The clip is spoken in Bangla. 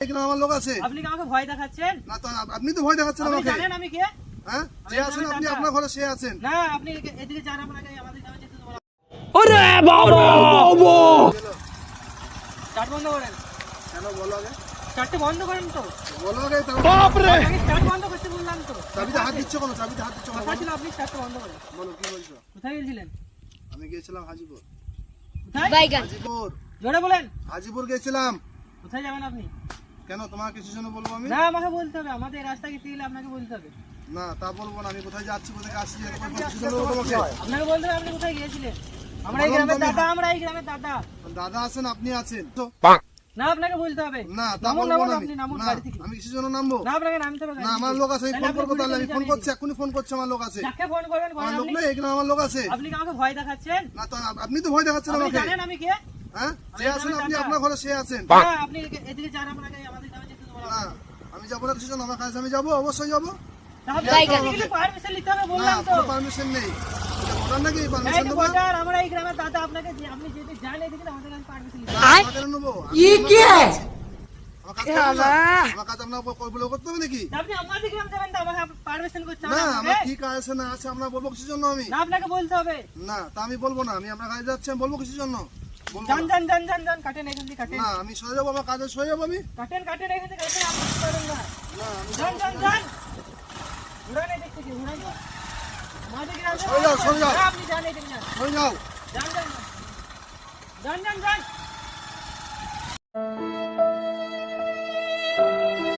এখানে আমার লোক আছে। আপনি কি আমাকে ভয় দেখাচ্ছেন? না তো আপনি তো ভয় দেখাচ্ছেন আপনি আমাকে। জানেন আমি কে? হ্যাঁ, যে আছেন আপনি আপনার ঘরে সে আছেন। না, আপনি এদিকে যান, আপনাকে আমাদের গ্রামে যেতে দেবো না। ওরে বাবা বাবা স্টার্ট বন্ধ করেন। কেন বলো আগে? স্টার্টটা বন্ধ করেন তো। বলো আগে তারপর। বাপ রে আপনাকে স্টার্ট বন্ধ করতে বললাম তো। চাবিতে হাত দিচ্ছ কেন? চাবিতে হাত দিচ্ছ কেন? কথা ছিল আপনি স্টার্টটা বন্ধ করেন। বলো কি বলছো? কোথায় গেছিলেন? আমি গিয়েছিলাম হাজিপুর। কোথায়? হাজিপুর জোরে বলেন। হাজিপুর গেছিলাম। কোথায় যাবেন আপনি? কেন তোমার কিছু জন্য বলবো আমি? না, আমাকে বলতে হবে। আমাদের এই রাস্তা গেতে গেলে আপনাকে বলতে হবে। না তা বলবো না। আমি কোথায় যাচ্ছি কোথায় আসছি এরকম কিছু জন্য বলবো তোমাকে। আপনাকে বলতে হবে আপনি কোথায় গিয়েছিলেন। আমরা এই বললাম তো গ্রামের আমি- দাদা, আমরা এই গ্রামের দাদা। দাদা আছেন আপনি আছেন তো? না, আপনাকে বলতে হবে। না তা নামুন, বলবো নামুন, না আমি। আপনি নামুন না, গাড়ি থেকে। আমি কিছু জন্য নামবো না, আপনাকে নামতে হবে না। গাড়ি আমার থেকে। লোক আছে, আমি তাহলে ফোন আপনি করবো। তাহলে আমি পুলিশে ফোন জানিয়ে করছি, দিন। এক্ষুনি ফোন করছি। আমার লোক আছে। যাকে ফোন করবেন করেন। আমার লোক আপনি নেই, এখানে আমার লোক আছে। আপনি কি আমাকে ভয় দেখাচ্ছেন? না তো আপনি তো ভয় দেখাচ্ছেন আপনি আমাকে। জানেন আমি কে? হ্যাঁ, যে আছেন আপনি দাদা। আপনার ঘরে সে আছেন। না, আপনি এদিকে যান, আপনাকে আমাদের গ্রামে যেতে দেবো না। না আমি যাবো না কিছু জন্য। আমার কাছে আমি যাবো, অবশ্যই যাবো। তাহলে পারমিশন নিতে হবে না বললাম তো। কোনো পারমিশন নেই। এটা ভোটার নাকি এই পারমিশন তো নেবো? ভোটার, আমরা এই গ্রামের দাদা। আপনাকে আপনি যেতে জান এদিকে আমাদের কাছে পারমিশন নিতে হবে। আমার কেন নেবো? আমার কাছে আপনার বলে করতে হবে নাকি? আপনি আমাদের গ্রাম যাবেন তো আমাকে পারমিশন করতে হবে না আমার আপনাকে? ঠিক আছে না আছে আমরা বলবো কিছু জন্য আমি। না, আপনাকে বলতে হবে। না তা আমি বলবো না। আমি আপনার কাছে যাচ্ছি, আমি বলবো কিছু জন্য। বলবো যান না। যান যান যান যান, কাটেন এখান থেকে, কাটেন না আমি সরে যাবো, আমার কাজে সরে যাবো আমি। কাটেন কাটেন এখান থেকে, কাটেন। আপনি কি করেন না? না আমি যান যান যান, উড়ান এদিক থেকে, উড়ান। আমাদের গ্রামে সরে যাও, সরে যাও। না, আপনি যান এদিকে যান। সরে যাও। যান যান যান যান যান।